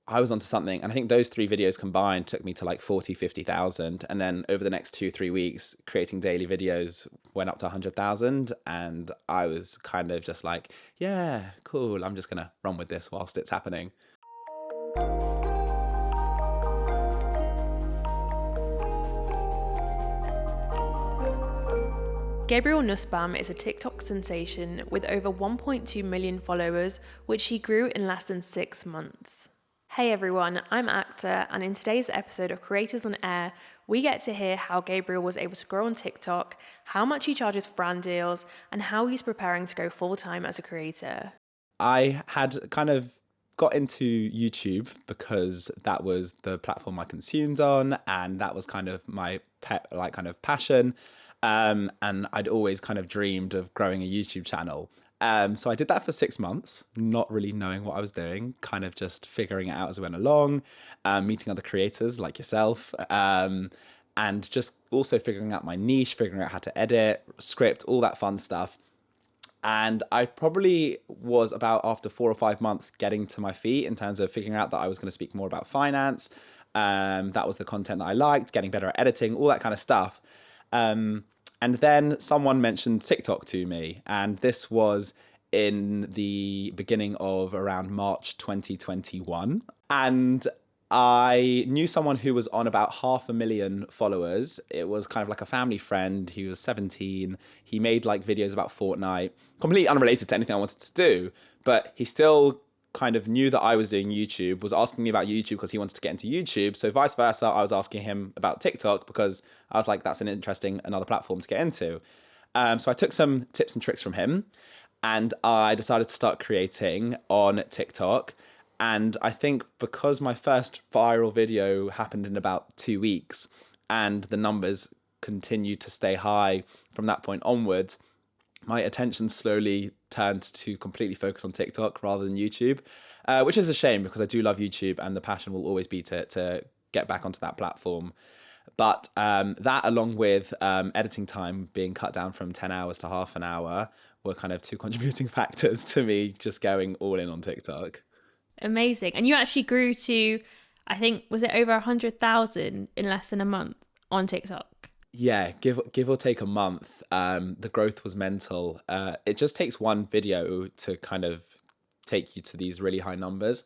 I was onto something. And I think those three videos combined took me to like 40, 50,000. And then over the next 2, 3 weeks, creating daily videos went up to 100,000. And I was kind of just like, yeah, cool. I'm just going to run with this whilst it's happening. Gabriel Nussbaum is a TikTok sensation with over 1.2 million followers, which he grew in less than 6 months. Hey everyone, I'm Akta, and in today's episode of Creators on Air, we get to hear how Gabriel was able to grow on TikTok, how much he charges for brand deals, and how he's preparing to go full-time as a creator. I had kind of got into YouTube because that was the platform I consumed on, and that was kind of my pet, like kind of passion. And I'd always kind of dreamed of growing a YouTube channel. So I did that for 6 months, not really knowing what I was doing, kind of just figuring it out as I went along, meeting other creators like yourself, and just also figuring out my niche, figuring out how to edit, script, all that fun stuff. And I probably was about after 4 or 5 months getting to my feet in terms of figuring out that I was going to speak more about finance. That was the content that I liked, getting better at editing, all that kind of stuff. And then someone mentioned TikTok to me, and this was in the beginning of around March 2021. And I knew someone who was on about 500,000 followers. It was kind of like a family friend. He was 17. He made like videos about Fortnite, completely unrelated to anything I wanted to do, but he still kind of knew that I was doing YouTube, was asking me about YouTube because he wanted to get into YouTube. So vice versa, I was asking him about TikTok because I was like, that's an interesting, another platform to get into. So I took some tips and tricks from him, and I decided to start creating on TikTok. And I think because my first viral video happened in about 2 weeks and the numbers continued to stay high from that point onwards, my attention slowly turned to completely focus on TikTok rather than YouTube, which is a shame because I do love YouTube and the passion will always be to get back onto that platform. But that, along with editing time being cut down from 10 hours to half an hour, were kind of two contributing factors to me just going all in on TikTok. Amazing. And you actually grew to, I think, was it over 100,000 in less than a month on TikTok? Yeah, give or take a month. The growth was mental. It just takes one video to kind of take you to these really high numbers.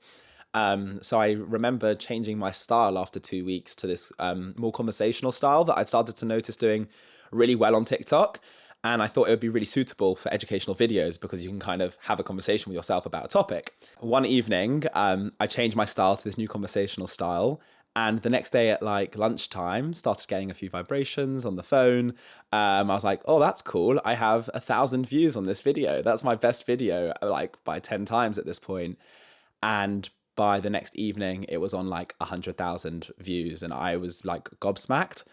So I remember changing my style after 2 weeks to this more conversational style that I'd started to notice doing really well on TikTok. And I thought it would be really suitable for educational videos because you can kind of have a conversation with yourself about a topic. One evening, I changed my style to this new conversational style. And the next day at like lunchtime, started getting a few vibrations on the phone. I was like, oh, that's cool. I have 1,000 views on this video. That's my best video, like by 10 times at this point. And by the next evening, it was on like 100,000 views, and I was like gobsmacked.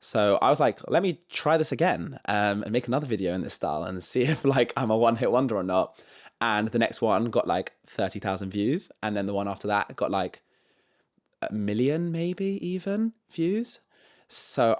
So I was like, let me try this again, and make another video in this style and see if like I'm a one-hit wonder or not. And the next one got like 30,000 views, and then the one after that got like a million, maybe even views. So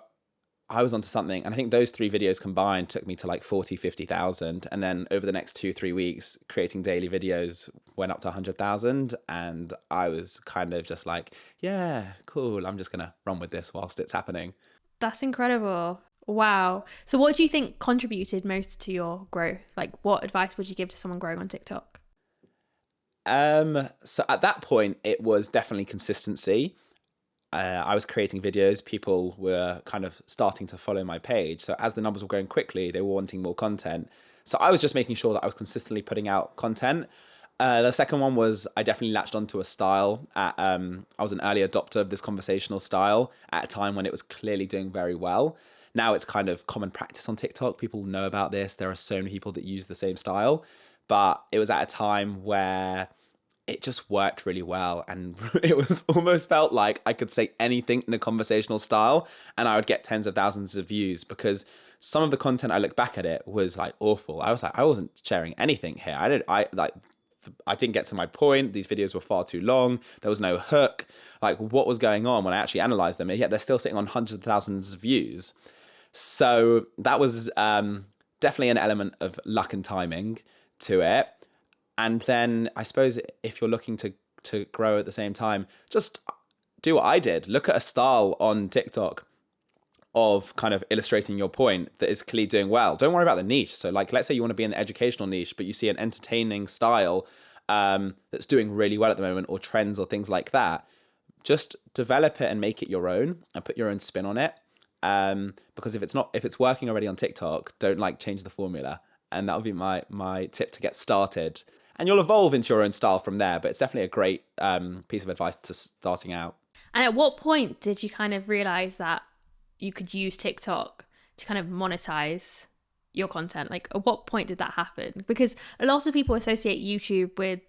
I was onto something. And I think those three videos combined took me to like 40, 50,000. And then over the next 2, 3 weeks, creating daily videos went up to 100,000. And I was kind of just like, yeah, cool. I'm just going to run with this whilst it's happening. That's incredible. Wow. So what do you think contributed most to your growth? Like what advice would you give to someone growing on TikTok? So at that point, it was definitely consistency. I was creating videos, people were kind of starting to follow my page. So as the numbers were growing quickly, they were wanting more content. So I was just making sure that I was consistently putting out content. The second one was I definitely latched onto a style. I was an early adopter of this conversational style at a time when it was clearly doing very well. Now it's kind of common practice on TikTok. People know about this. There are so many people that use the same style. But it was at a time where it just worked really well, and it was almost felt like I could say anything in a conversational style and I would get tens of thousands of views because some of the content, I look back at it, was like awful. I was like, I wasn't sharing anything here. I didn't get to my point. These videos were far too long. There was no hook. Like, what was going on when I actually analyzed them? And yet they're still sitting on hundreds of thousands of views. So that was definitely an element of luck and timing to it. And then I suppose if you're looking to to grow at the same time, just do what I did. Look at a style on TikTok of kind of illustrating your point that is clearly doing well. Don't worry about the niche. So like, let's say you want to be in the educational niche, but you see an entertaining style that's doing really well at the moment, or trends or things like that. Just develop it and make it your own and put your own spin on it. Because if it's working already on TikTok, don't like change the formula. And that would be my tip to get started. And you'll evolve into your own style from there. But it's definitely a great piece of advice to starting out. And at what point did you kind of realize that you could use TikTok to kind of monetize your content? Like, at what point did that happen? Because a lot of people associate YouTube with,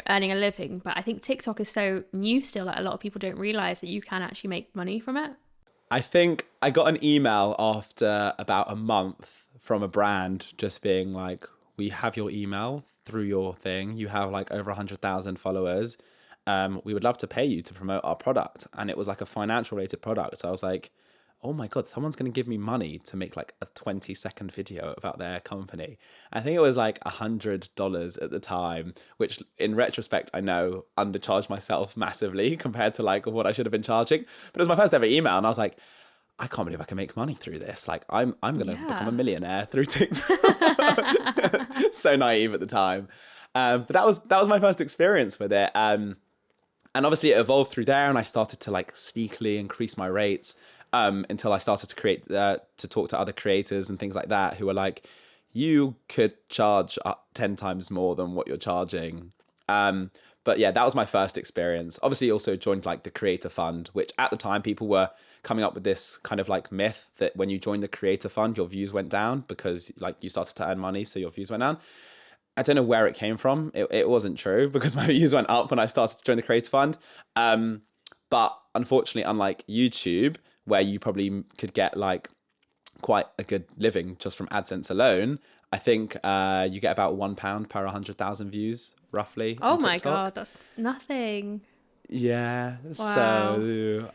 earning a living, but I think TikTok is so new still that a lot of people don't realize that you can actually make money from it. I think I got an email after about a month from a brand just being like, we have your email through your thing. You have like over 100,000 followers. We would love to pay you to promote our product. And it was like a financial related product. So I was like, oh my God, someone's going to give me money to make like a 20-second video about their company. I think it was like $100 at the time, which in retrospect, I know undercharged myself massively compared to like what I should have been charging. But it was my first ever email. And I was like, I can't believe I can make money through this. Like I'm going to become a millionaire through TikTok. So naive at the time. But that was my first experience with it. And obviously it evolved through there, and I started to like sneakily increase my rates until I started to to talk to other creators and things like that who were like, you could charge 10 times more than what you're charging. But yeah, that was my first experience. Obviously also joined like the Creator Fund, which at the time people were coming up with this kind of like myth that when you joined the Creator Fund, your views went down because like you started to earn money, so your views went down. I don't know where it came from. It wasn't true because my views went up when I started to join the Creator Fund. But unfortunately, unlike YouTube, where you probably could get like quite a good living just from AdSense alone, I think you get about £1 per 100,000 views, roughly, Oh on my TikTok. God, that's nothing. Yeah, Wow. so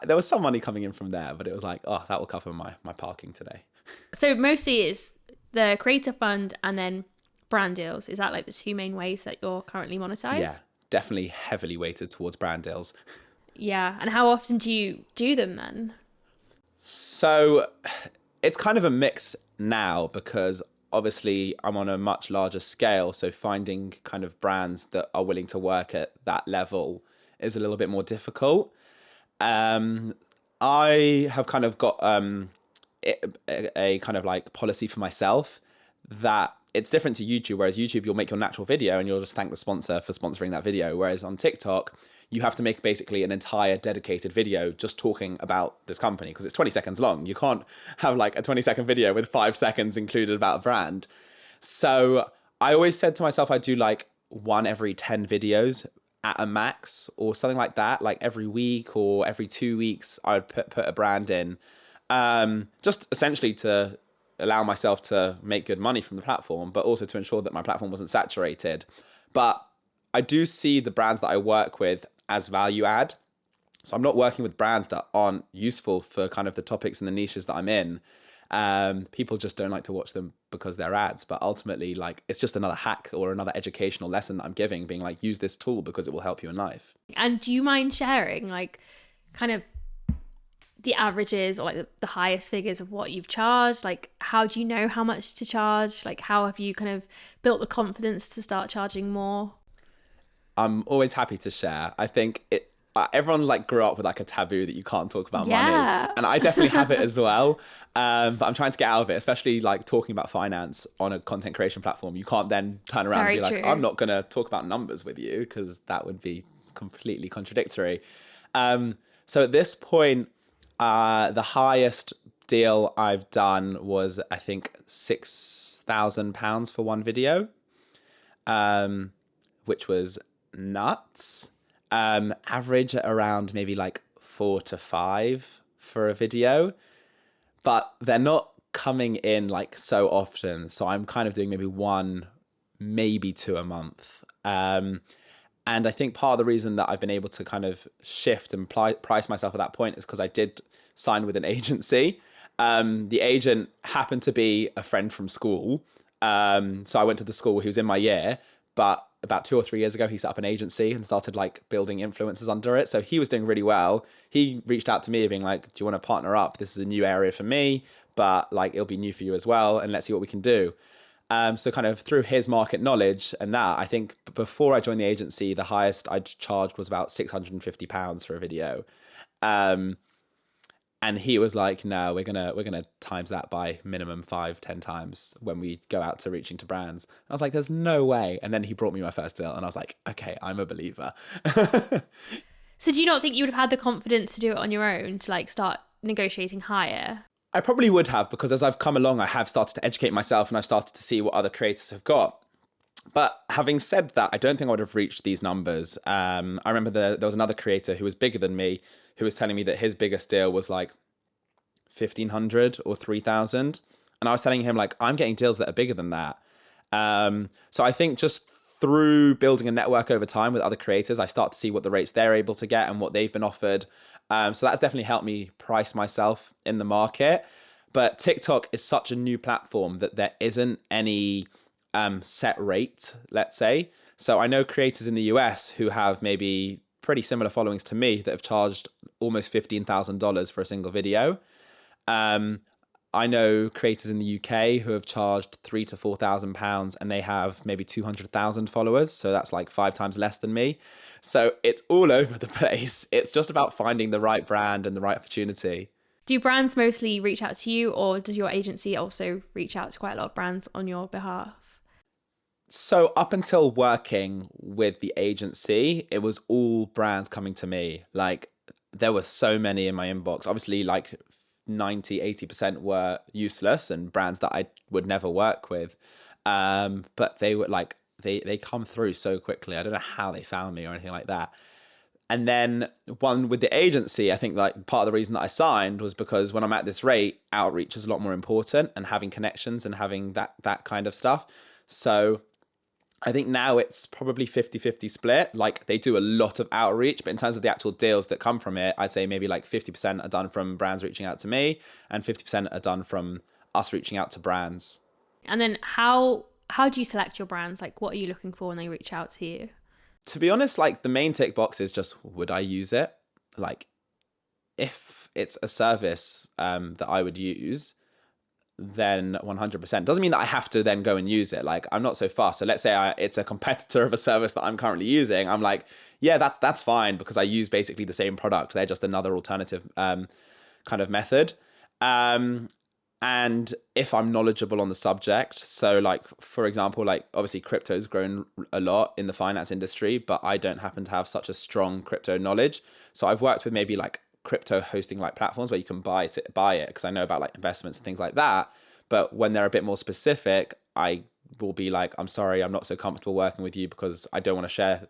there was some money coming in from there, but it was like, oh, that will cover my parking today. So mostly it's the Creator Fund and then brand deals. Is that like the two main ways that you're currently Yeah, monetized? definitely heavily weighted towards brand deals. Yeah. And how often do you do them then? So it's kind of a mix now because obviously I'm on a much larger scale. So finding kind of brands that are willing to work at that level is a little bit more difficult. Um, I have kind of got a kind of like policy for myself that it's different to YouTube, whereas YouTube, you'll make your natural video and you'll just thank the sponsor for sponsoring that video. Whereas on TikTok, you have to make basically an entire dedicated video just talking about this company because it's 20 seconds long. You can't have like a 20-second video with 5 seconds included about a brand. So I always said to myself, I do like one every 10 videos at a max or something like that, like every week or every 2 weeks, I would put a brand in, just essentially to allow myself to make good money from the platform, but also to ensure that my platform wasn't saturated. But I do see the brands that I work with as value add. So I'm not working with brands that aren't useful for kind of the topics and the niches that I'm in. People just don't like to watch them because they're ads, but ultimately, like, it's just another hack or another educational lesson that I'm giving, being like, use this tool because it will help you in life. And do you mind sharing like kind of the averages or like the highest figures of what you've charged? Like, how do you know how much to charge? Like, how have you kind of built the confidence to start charging more? I'm always happy to share. I think everyone like grew up with like a taboo that you can't talk about money, Yeah. and I definitely have it as well. But I'm trying to get out of it, especially like talking about finance on a content creation platform. You can't then turn around and Very be like, I'm true. not going to talk about numbers with you because that would be completely contradictory. So at this point, the highest deal I've done was I think £6,000 for one video, um, which was nuts. Average at around maybe like 4 to 5 for a video, but they're not coming in like so often. So I'm kind of doing maybe one, maybe two a month. And I think part of the reason that I've been able to kind of shift and price myself at that point is because I did sign with an agency. The agent happened to be a friend from school. So I went to the school, he was in my year, but about 2 or 3 years ago, he set up an agency and started like building influencers under it. So he was doing really well. He reached out to me being like, do you want to partner up? This is a new area for me, but like it'll be new for you as well. And let's see what we can do. So kind of through his market knowledge and that, I think before I joined the agency, the highest I'd charged was about £650 for a video. Um, and he was like, no, we're gonna times that by minimum 5, 10 times when we go out to reaching to brands. I was like, there's no way. And then he brought me my first deal and I was like, okay, I'm a believer. So do you not think you would have had the confidence to do it on your own, to like start negotiating higher? I probably would have, because as I've come along, I have started to educate myself and I've started to see what other creators have got. But having said that, I don't think I would have reached these numbers. I remember there was another creator who was bigger than me who was telling me that his biggest deal was like 1,500 or 3,000. And I was telling him, like, I'm getting deals that are bigger than that. So I think just through building a network over time with other creators, I start to see what the rates they're able to get and what they've been offered. So that's definitely helped me price myself in the market. But TikTok is such a new platform that there isn't any set rate, let's say. So I know creators in the US who have maybe pretty similar followings to me that have charged almost $15,000 for a single video. Um, I know creators in the UK who have charged £3,000 to £4,000 and they have maybe 200,000 followers. So that's like 5 times less than me. So it's all over the place. It's just about finding the right brand and the right opportunity. Do brands mostly reach out to you, or does your agency also reach out to quite a lot of brands on your behalf? So up until working with the agency, it was all brands coming to me. Like there were so many in my inbox. Obviously, like 90, 80% were useless and brands that I would never work with. But they were like they come through so quickly. I don't know how they found me or anything like that. And then one with the agency, I think like part of the reason that I signed was because when I'm at this rate, outreach is a lot more important and having connections and having that kind of stuff. So I think now it's probably 50-50 split. Like they do a lot of outreach, but in terms of the actual deals that come from it, I'd say maybe like 50% are done from brands reaching out to me and 50% are done from us reaching out to brands. And then how do you select your brands? Like what are you looking for when they reach out to you? To be honest, like the main tick box is just, would I use it? Like if it's a service that I would use, then 100%. Doesn't mean that I have to then go and use it. Like I'm not so fast. So let's say it's a competitor of a service that I'm currently using. I'm like, yeah, that's fine because I use basically the same product. They're just another alternative kind of method. Um, and if I'm knowledgeable on the subject, so like for example, like obviously crypto's grown a lot in the finance industry, but I don't happen to have such a strong crypto knowledge. So I've worked with maybe like crypto hosting like platforms where you can buy it because I know about like investments and things like that. But when they're a bit more specific, I will be like, I'm sorry, I'm not so comfortable working with you because I don't want to share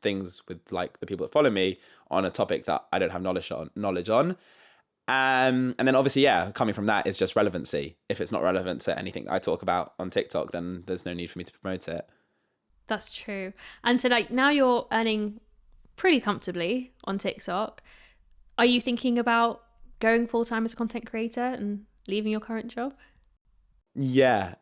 things with like the people that follow me on a topic that I don't have knowledge on. And then obviously, yeah, coming from that is just relevancy. If it's not relevant to anything I talk about on TikTok, then there's no need for me to promote it. That's true. And so like now you're earning pretty comfortably on TikTok. Are you thinking about going full time as a content creator and leaving your current job? Yeah,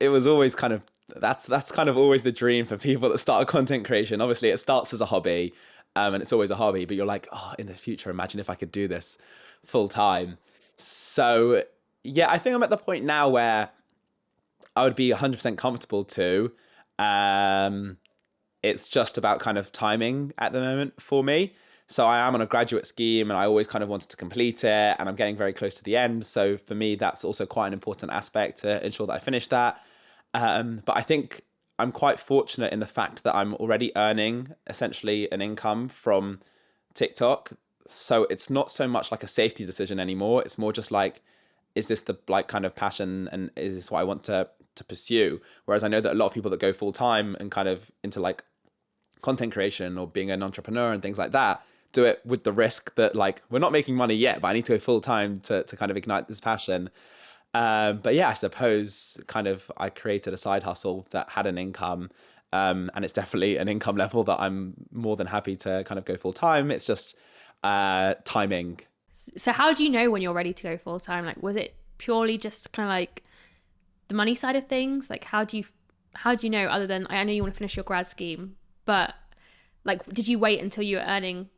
it was always kind of that's kind of always the dream for people that start a content creation. Obviously, it starts as a hobby, and it's always a hobby. But you're like, oh, in the future, imagine if I could do this full time. So yeah, I think I'm at the point now where I would be 100% comfortable to. Um, it's just about kind of timing at the moment for me. So I am on a graduate scheme and I always kind of wanted to complete it and I'm getting very close to the end. So for me, that's also quite an important aspect to ensure that I finish that. But I think I'm quite fortunate in the fact that I'm already earning essentially an income from TikTok. So it's not so much like a safety decision anymore. It's more just like, is this the like kind of passion and is this what I want to pursue? Whereas I know that a lot of people that go full time and kind of into like content creation or being an entrepreneur and things like that do it with the risk that like we're not making money yet but I need to go full time to kind of ignite this passion. But yeah, I suppose kind of I created a side hustle that had an income, and it's definitely an income level that I'm more than happy to kind of go full time. It's just timing. So how do you know when you're ready to go full time? Like was it purely just kind of like the money side of things? Like how do you how do you know, other than, I know you want to finish your grad scheme, but like, did you wait until you were earning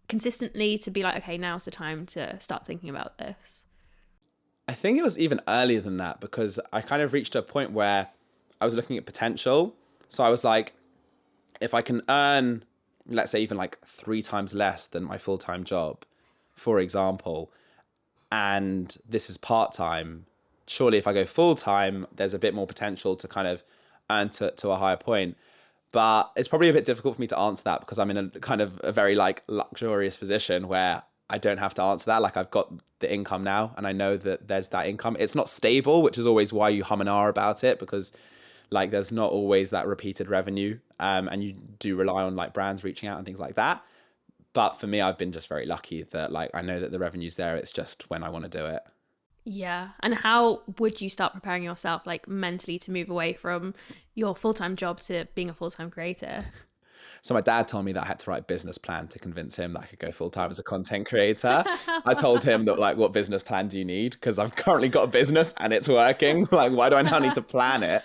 consistently to be like, okay, now's the time to start thinking about this? I think it was even earlier than that because I kind of reached a point where I was looking at potential. So I was like, if I can earn, let's say, even like 3 times less than my full time job, for example, and this is part time, surely if I go full time, there's a bit more potential to kind of earn to a higher point. But it's probably a bit difficult for me to answer that because I'm in a kind of a very like luxurious position where I don't have to answer that. Like I've got the income now and I know that there's that income. It's not stable, which is always why you hum and ah about it, because like there's not always that repeated revenue. And you do rely on like brands reaching out and things like that. But for me, I've been just very lucky that like I know that the revenue's there. It's just when I want to do it. Yeah. And how would you start preparing yourself, like mentally, to move away from your full time job to being a full time creator? So my dad told me that I had to write a business plan to convince him that I could go full time as a content creator. I told him that like, what business plan do you need? Because I've currently got a business and it's working. Like, why do I now need to plan it?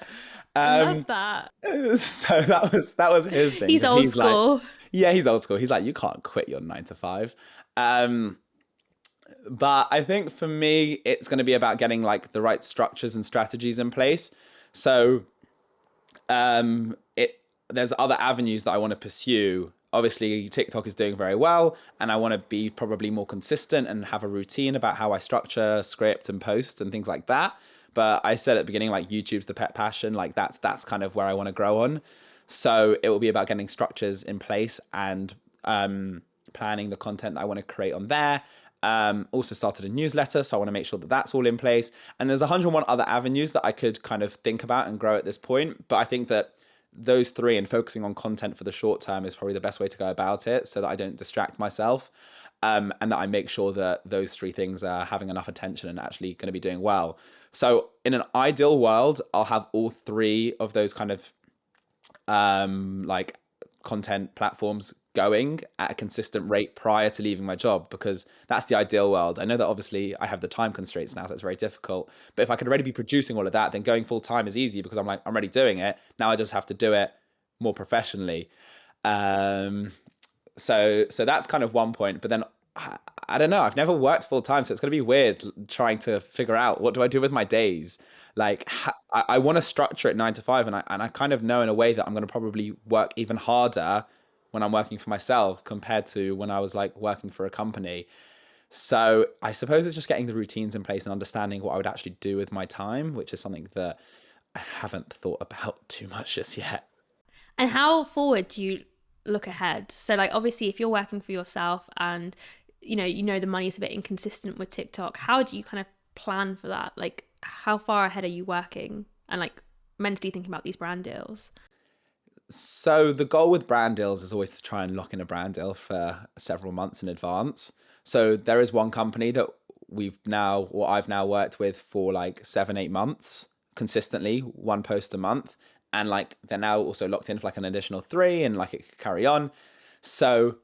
Love Um, that. so that was his thing He's because old he's like, school. yeah, he's old school. He's like, you can't quit your 9 to 5. Um, but I think for me, it's going to be about getting like the right structures and strategies in place. So it there's other avenues that I want to pursue. Obviously, TikTok is doing very well, and I want to be probably more consistent and have a routine about how I structure, script, and post and things like that. But I said at the beginning, like YouTube's the pet passion, like that's kind of where I want to grow on. So it will be about getting structures in place and planning the content that I want to create on there. Also started a newsletter, so I want to make sure that that's all in place. And there's 101 other avenues that I could kind of think about and grow at this point. But I think that those three and focusing on content for the short term is probably the best way to go about it so that I don't distract myself. And that I make sure that those three things are having enough attention and actually going to be doing well. So in an ideal world, I'll have all three of those kind of like content platforms going at a consistent rate prior to leaving my job, because that's the ideal world. I know that obviously I have the time constraints now, so it's very difficult. But if I could already be producing all of that, then going full time is easy because I'm already doing it. Now I just have to do it more professionally. Um, so that's kind of one point. But then I don't know. I've never worked full time, so it's gonna be weird trying to figure out what do I do with my days. Like I want to structure it 9 to 5, and I kind of know in a way that I'm gonna probably work even harder when I'm working for myself compared to when I was like working for a company. So I suppose it's just getting the routines in place and understanding what I would actually do with my time, which is something that I haven't thought about too much just yet. And how forward do you look ahead? So like, obviously if you're working for yourself and you know the money's a bit inconsistent with TikTok, how do you kind of plan for that? Like how far ahead are you working and like mentally thinking about these brand deals? So the goal with brand deals is always to try and lock in a brand deal for several months in advance. So there is one company that I've now worked with for like 7, 8 months consistently, one post a month. And like they're now also locked in for like an additional three and like it could carry on. So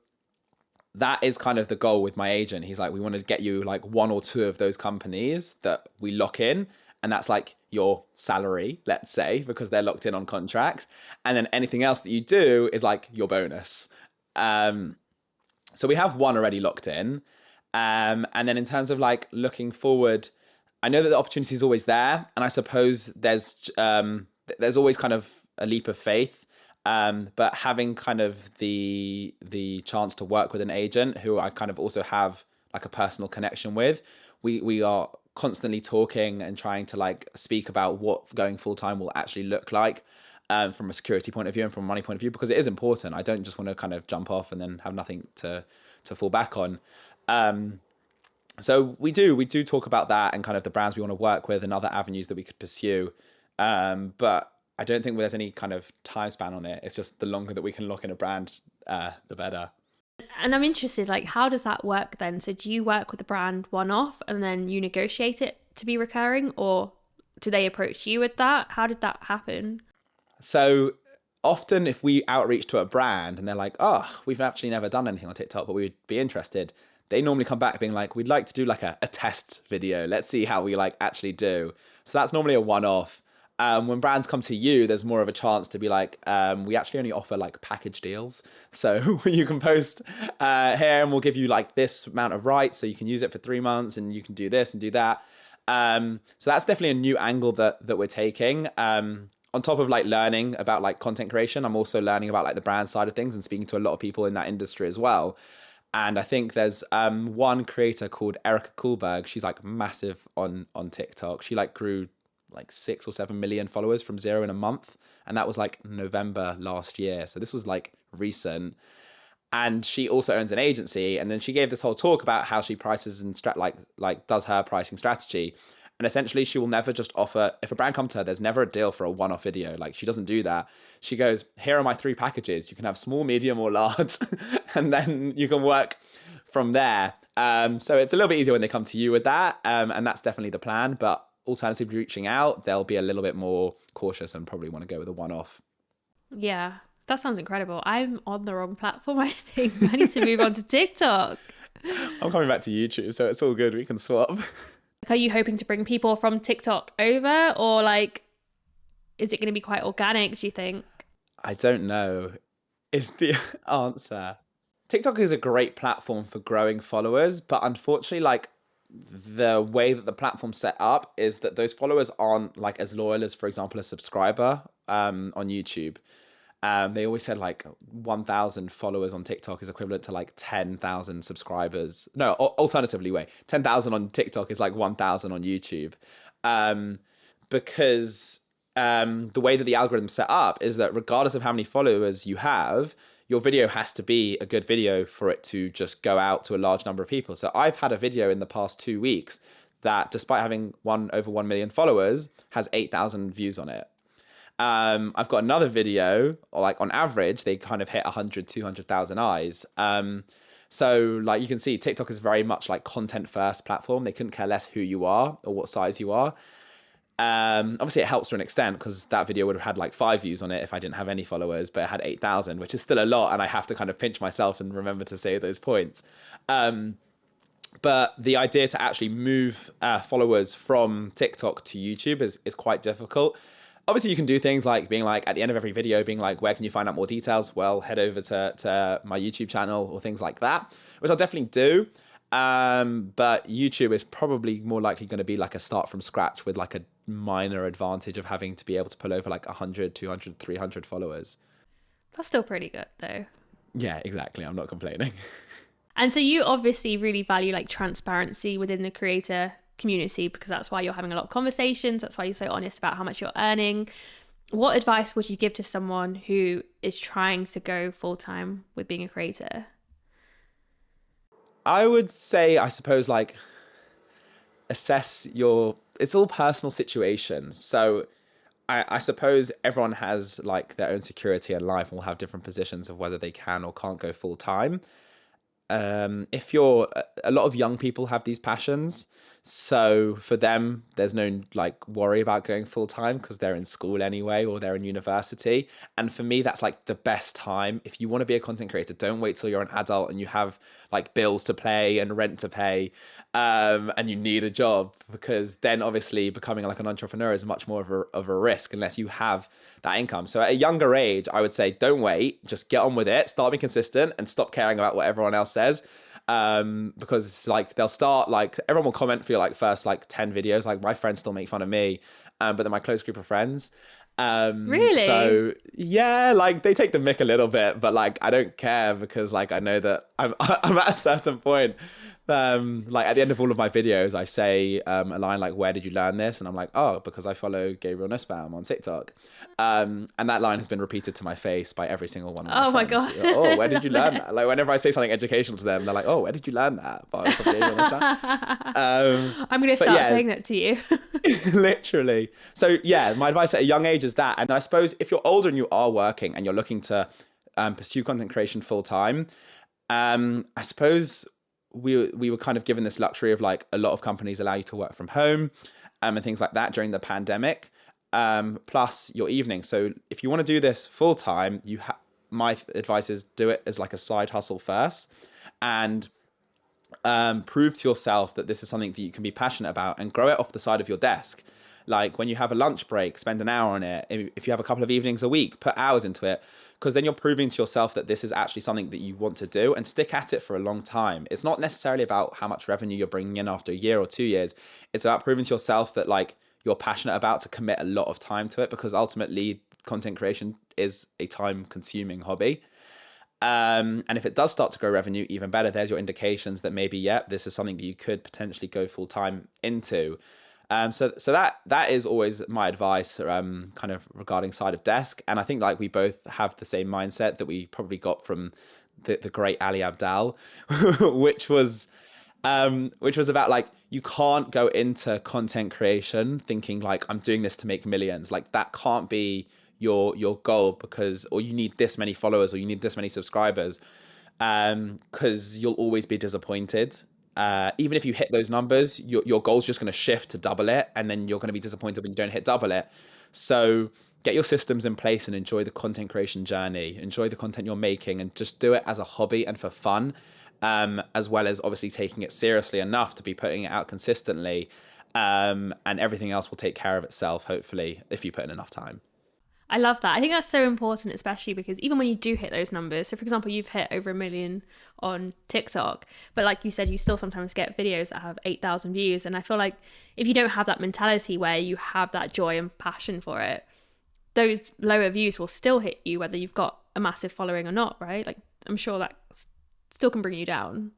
that is kind of the goal with my agent. He's like, we want to get you like one or two of those companies that we lock in. And that's like your salary, let's say, because they're locked in on contracts. And then anything else that you do is like your bonus. Um, so we have one already locked in. And then in terms of like looking forward, I know that the opportunity is always there. And I suppose there's always kind of a leap of faith. But having kind of the chance to work with an agent who I kind of also have like a personal connection with, we are constantly talking and trying to like speak about what going full time will actually look like, from a security point of view and from a money point of view, because it is important. I don't just want to kind of jump off and then have nothing to fall back on. Um, so we do talk about that and kind of the brands we want to work with and other avenues that we could pursue. But I don't think there's any kind of time span on it. It's just the longer that we can lock in a brand, the better. And I'm interested, like, how does that work then? So do you work with the brand one off and then you negotiate it to be recurring, or do they approach you with that? How did that happen? So often if we outreach to a brand and they're like, oh, we've actually never done anything on TikTok, but we'd be interested, they normally come back being like, we'd like to do like a test video. Let's see how we like actually do. So that's normally a one-off. When brands come to you, there's more of a chance to be like, we actually only offer like package deals. So you can post here and we'll give you like this amount of rights so you can use it for 3 months and you can do this and do that. So that's definitely a new angle that we're taking. On top of like learning about like content creation, I'm also learning about like the brand side of things and speaking to a lot of people in that industry as well. And I think there's one creator called Erica Kuhlberg. She's like massive on TikTok. She like grew like 6 or 7 million followers from zero in a month, and that was like November last year. So this was like recent. And she also owns an agency, and then she gave this whole talk about how she prices and like does her pricing strategy. And essentially she will never just offer, if a brand comes to her, there's never a deal for a one-off video. Like she doesn't do that. She goes, here are my 3 packages, you can have small, medium, or large. And then you can work from there. So it's a little bit easier when they come to you with that, and that's definitely the plan. But alternatively, reaching out, they'll be a little bit more cautious and probably want to go with a one-off. Yeah, that sounds incredible. I'm on the wrong platform, I think. I need to move on to TikTok. I'm coming back to YouTube, so it's all good. We can swap. Are you hoping to bring people from TikTok over, or like, is it going to be quite organic, do you think? I don't know, is the answer. TikTok is a great platform for growing followers, but unfortunately, like the way that the platform's set up is that those followers aren't like as loyal as, for example, a subscriber on YouTube. They always said like 1,000 followers on TikTok is equivalent to like 10,000 subscribers. No, alternatively, wait, 10,000 on TikTok is like 1,000 on YouTube. Um, because the way that the algorithm's set up is that regardless of how many followers you have, your video has to be a good video for it to just go out to a large number of people. So I've had a video in the past 2 weeks that, despite having over 1 million followers, has 8,000 views on it. I've got another video, or like on average, they kind of hit 100, 200,000 eyes. So like you can see, TikTok is very much like content first platform. They couldn't care less who you are or what size you are. Obviously it helps to an extent because that video would have had like 5 views on it if I didn't have any followers, but it had 8,000, which is still a lot. And I have to kind of pinch myself and remember to say those points. But the idea to actually move followers from TikTok to YouTube is quite difficult. Obviously, you can do things like being like at the end of every video, being like, where can you find out more details? Well, head over to my YouTube channel or things like that, which I'll definitely do. But YouTube is probably more likely going to be like a start from scratch with like a minor advantage of having to be able to pull over like 100, 200, 300 followers. That's still pretty good though. Yeah, exactly. I'm not complaining. And so you obviously really value like transparency within the creator community because that's why you're having a lot of conversations. That's why you're so honest about how much you're earning. What advice would you give to someone who is trying to go full time with being a creator? I would say, I suppose, like assess it's all personal situations. So I suppose everyone has like their own security in life and will have different positions of whether they can or can't go full time. If you're a lot of young people have these passions, so for them there's no like worry about going full time because they're in school anyway or they're in university. And for me, that's like the best time. If you want to be a content creator, don't wait till you're an adult and you have like bills to pay and rent to pay, and you need a job, because then obviously becoming like an entrepreneur is much more of a risk unless you have that income. So at a younger age, I would say don't wait, just get on with it, start being consistent and stop caring about what everyone else says. Because it's like they'll start like everyone will comment for your like first like 10 videos. Like my friends still make fun of me, but they're my close group of friends. Really? So yeah, like they take the mick a little bit, but like I don't care because like I know that I'm I'm at a certain point. Like at the end of all of my videos, I say a line like, "Where did you learn this?" And I'm like, "Oh, because I follow Gabriel Nussbaum on TikTok." And that line has been repeated to my face by every single one of my Oh my friends. God. Oh, where did you learn that? Like whenever I say something educational to them, they're like, "Oh, where did you learn that?" From Gabriel Nussbaum. I'm going to But start yeah, saying that to you. literally. So yeah, my advice at a young age is that. And I suppose if you're older and you are working and you're looking to pursue content creation full time, I suppose we were kind of given this luxury of like a lot of companies allow you to work from home, and things like that during the pandemic. Plus your evening. So if you want to do this full time, my advice is do it as like a side hustle first, and prove to yourself that this is something that you can be passionate about and grow it off the side of your desk. Like when you have a lunch break, spend an hour on it. If you have a couple of evenings a week, put hours into it, because then you're proving to yourself that this is actually something that you want to do, and stick at it for a long time. It's not necessarily about how much revenue you're bringing in after a year or 2 years. It's about proving to yourself that like you're passionate about, to commit a lot of time to it, because ultimately content creation is a time consuming hobby. And if it does start to grow revenue, even better. There's your indications that maybe, this is something that you could potentially go full time into. So that is always my advice, kind of regarding side of desk. And I think like we both have the same mindset that we probably got from the great Ali Abdal, which was about like, you can't go into content creation thinking like, I'm doing this to make millions. Like that can't be your goal, because, or you need this many followers, or you need this many subscribers, because you'll always be disappointed. Even if you hit those numbers, your goal's just going to shift to double it, and then you're going to be disappointed when you don't hit double it. So get your systems in place and enjoy the content creation journey. Enjoy the content you're making, and just do it as a hobby and for fun, as well as obviously taking it seriously enough to be putting it out consistently. And everything else will take care of itself, hopefully, if you put in enough time. I love that. I think that's so important, especially because even when you do hit those numbers, so for example, you've hit over 1 million on TikTok, but like you said, you still sometimes get videos that have 8,000 views. And I feel like if you don't have that mentality where you have that joy and passion for it, those lower views will still hit you, whether you've got a massive following or not, right? Like I'm sure that still can bring you down.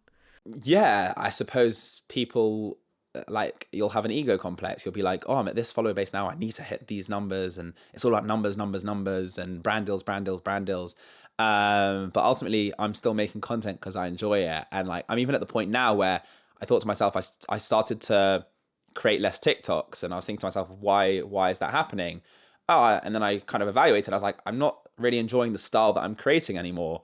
Yeah, I suppose people, like, you'll have an ego complex. You'll be like, oh, I'm at this follower base now, I need to hit these numbers, and it's all about numbers, numbers, numbers, and brand deals, brand deals, brand deals. But ultimately, I'm still making content because I enjoy it, and like, I'm even at the point now where I thought to myself, I started to create less TikToks, and I was thinking to myself, why is that happening? Oh, and then I kind of evaluated. I was like, I'm not really enjoying the style that I'm creating anymore.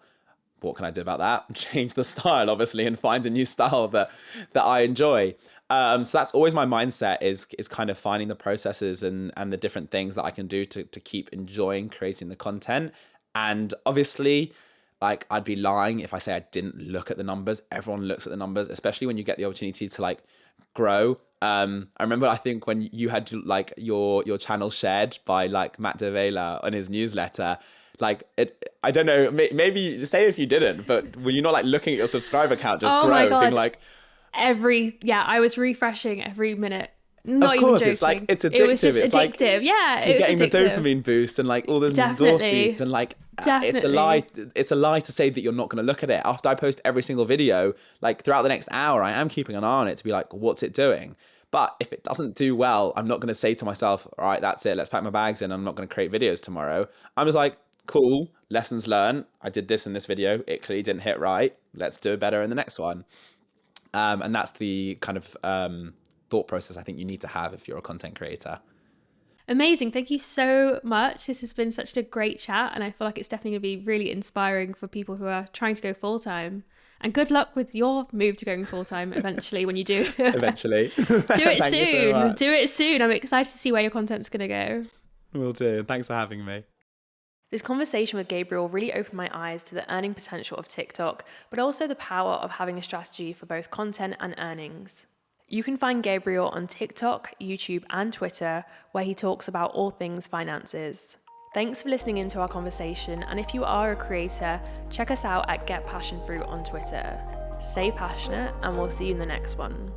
What can I do about that? Change the style, obviously, and find a new style that I enjoy. So that's always my mindset, is kind of finding the processes and the different things that I can do to keep enjoying creating the content. And obviously, like, I'd be lying if I say I didn't look at the numbers. Everyone looks at the numbers, especially when you get the opportunity to like grow. I remember, I think when you had like your channel shared by like Matt Devela on his newsletter, like it, I don't know, maybe say if you didn't, but were you not like looking at your subscriber count just Oh my grow, being God. like, I was refreshing every minute. of Not even course, it's like, joking. it's It was addictive. just It's like addictive. Yeah, you're it was getting the addictive. dopamine boost and like all those endorphins, Definitely. and like, it's a lie. Definitely. It's a lie to say that you're not going to look at it. After I post every single video, like throughout the next hour, I am keeping an eye on it to be like, what's it doing? But if it doesn't do well, I'm not going to say to myself, all right, that's it, let's pack my bags in, I'm not going to create videos tomorrow. I'm just like, cool, lessons learned. I did this in this video. It clearly didn't hit right. Let's do it better in the next one. And that's the kind of thought process I think you need to have if you're a content creator. Amazing. Thank you so much. This has been such a great chat, and I feel like it's definitely going to be really inspiring for people who are trying to go full time. And good luck with your move to going full time eventually when you do. Eventually. Do it Thank you so soon. much. Do it soon. I'm excited to see where your content's going to go. Will do. Thanks for having me. This conversation with Gabriel really opened my eyes to the earning potential of TikTok, but also the power of having a strategy for both content and earnings. You can find Gabriel on TikTok, YouTube, and Twitter, where he talks about all things finances. Thanks for listening into our conversation, and if you are a creator, check us out at Get Passionfruit on Twitter. Stay passionate, and we'll see you in the next one.